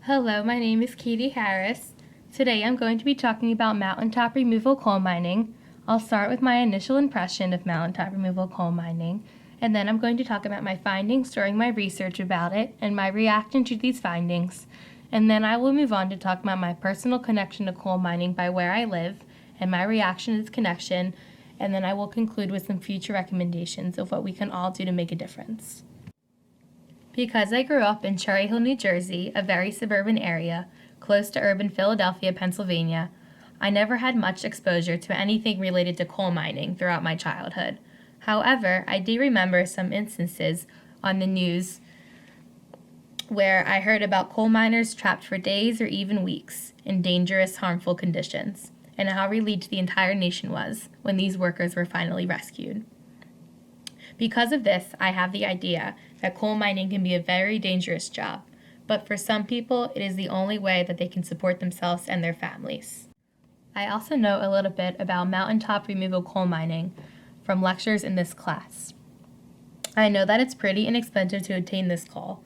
Hello, my name is Katie Harris. Today I'm going to be talking about mountaintop removal coal mining. I'll start with my initial impression of mountaintop removal coal mining, and then I'm going to talk about my findings during my research about it and my reaction to these findings. And then I will move on to talk about my personal connection to coal mining by where I live and my reaction to this connection, and then I will conclude with some future recommendations of what we can all do to make a difference. Because I grew up in Cherry Hill, New Jersey, a very suburban area, close to urban Philadelphia, Pennsylvania, I never had much exposure to anything related to coal mining throughout my childhood. However, I do remember some instances on the news where I heard about coal miners trapped for days or even weeks in dangerous, harmful conditions, and how relieved the entire nation was when these workers were finally rescued. Because of this, I have the idea that coal mining can be a very dangerous job, but for some people, it is the only way that they can support themselves and their families. I also know a little bit about mountaintop removal coal mining from lectures in this class. I know that it's pretty inexpensive to obtain this coal,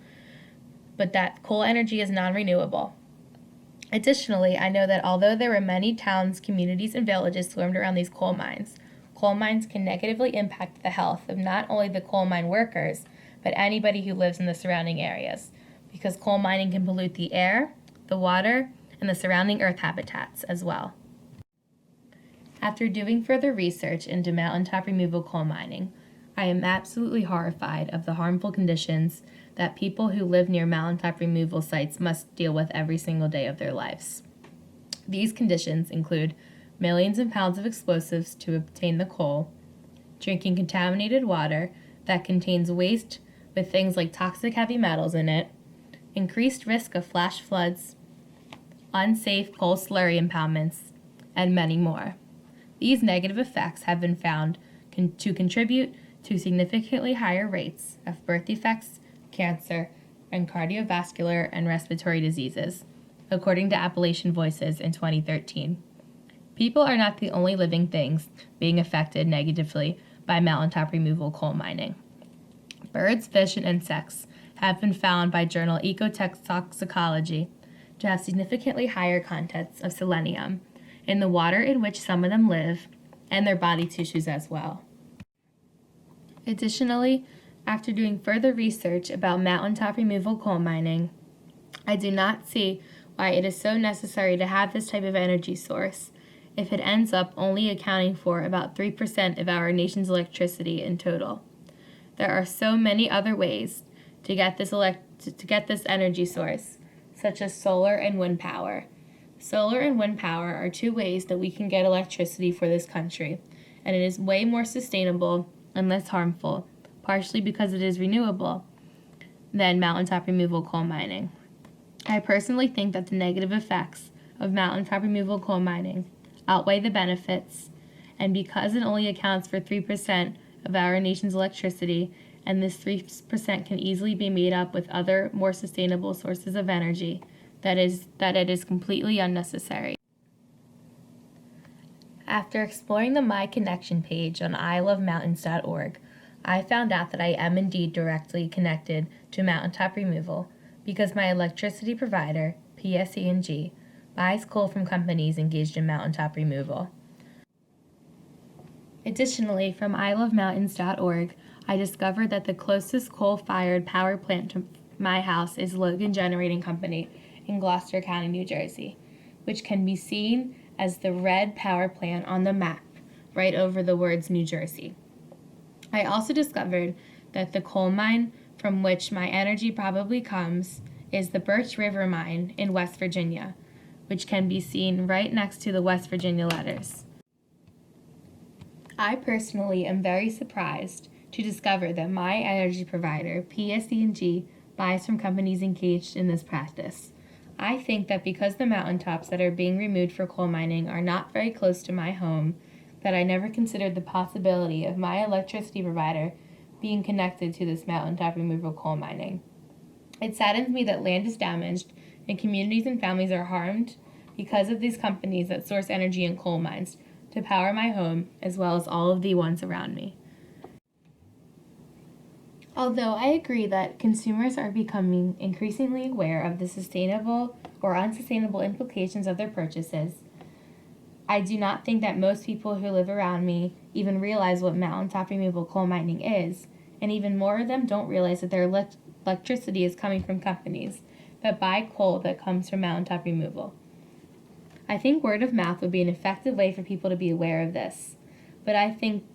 but that coal energy is non-renewable. Additionally, I know that although there were many towns, communities, and villages swarmed around these coal mines can negatively impact the health of not only the coal mine workers, but anybody who lives in the surrounding areas, because coal mining can pollute the air, the water, and the surrounding earth habitats as well. After doing further research into mountaintop removal coal mining, I am absolutely horrified of the harmful conditions that people who live near mountaintop removal sites must deal with every single day of their lives. These conditions include millions of pounds of explosives to obtain the coal, drinking contaminated water that contains waste with things like toxic heavy metals in it, increased risk of flash floods, unsafe coal slurry impoundments, and many more. These negative effects have been found to contribute to significantly higher rates of birth defects, cancer, and cardiovascular and respiratory diseases, according to Appalachian Voices in 2013. People are not the only living things being affected negatively by mountaintop removal coal mining. Birds, fish, and insects have been found by journal Ecotoxicology to have significantly higher contents of selenium in the water in which some of them live and their body tissues as well. Additionally, after doing further research about mountaintop removal coal mining, I do not see why it is so necessary to have this type of energy source if it ends up only accounting for about 3% of our nation's electricity in total. There are so many other ways to get this energy source, such as solar and wind power. Solar and wind power are two ways that we can get electricity for this country, and it is way more sustainable and less harmful, partially because it is renewable, than mountaintop removal coal mining. I personally think that the negative effects of mountaintop removal coal mining outweigh the benefits, and because it only accounts for 3% of our nation's electricity, and this 3% can easily be made up with other, more sustainable sources of energy, that it is completely unnecessary. After exploring the My Connection page on ilovemountains.org, I found out that I am indeed directly connected to mountaintop removal because my electricity provider, PSE&G, buys coal from companies engaged in mountaintop removal. Additionally, from ilovemountains.org, I discovered that the closest coal-fired power plant to my house is Logan Generating Company in Gloucester County, New Jersey, which can be seen as the red power plant on the map, right over the words New Jersey. I also discovered that the coal mine from which my energy probably comes is the Birch River Mine in West Virginia, which can be seen right next to the West Virginia letters. I personally am very surprised to discover that my energy provider, PSE&G, buys from companies engaged in this practice. I think that because the mountaintops that are being removed for coal mining are not very close to my home, that I never considered the possibility of my electricity provider being connected to this mountaintop removal coal mining. It saddens me that land is damaged and communities and families are harmed because of these companies that source energy in coal mines to power my home as well as all of the ones around me. Although I agree that consumers are becoming increasingly aware of the sustainable or unsustainable implications of their purchases, I do not think that most people who live around me even realize what mountaintop removal coal mining is, and even more of them don't realize that their electricity is coming from companies that buy coal that comes from mountaintop removal. I think word of mouth would be an effective way for people to be aware of this, but I think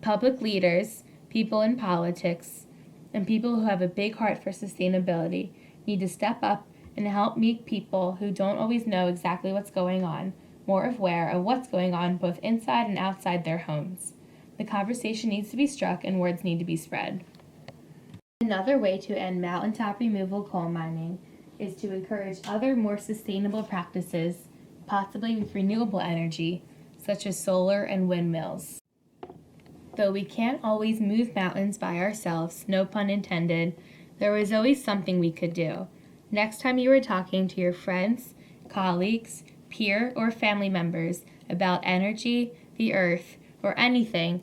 public leaders, people in politics, and people who have a big heart for sustainability need to step up and help make people who don't always know exactly what's going on more aware of what's going on both inside and outside their homes. The conversation needs to be struck and words need to be spread. Another way to end mountaintop removal coal mining is to encourage other more sustainable practices, possibly with renewable energy, such as solar and windmills. Though we can't always move mountains by ourselves, no pun intended, there is always something we could do. Next time you are talking to your friends, colleagues, peer, or family members about energy, the earth, or anything,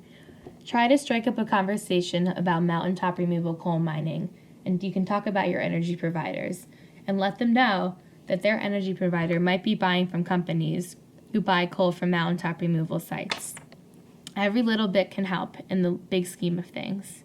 try to strike up a conversation about mountaintop removal coal mining, and you can talk about your energy providers, and let them know that their energy provider might be buying from companies who buy coal from mountaintop removal sites. Every little bit can help in the big scheme of things.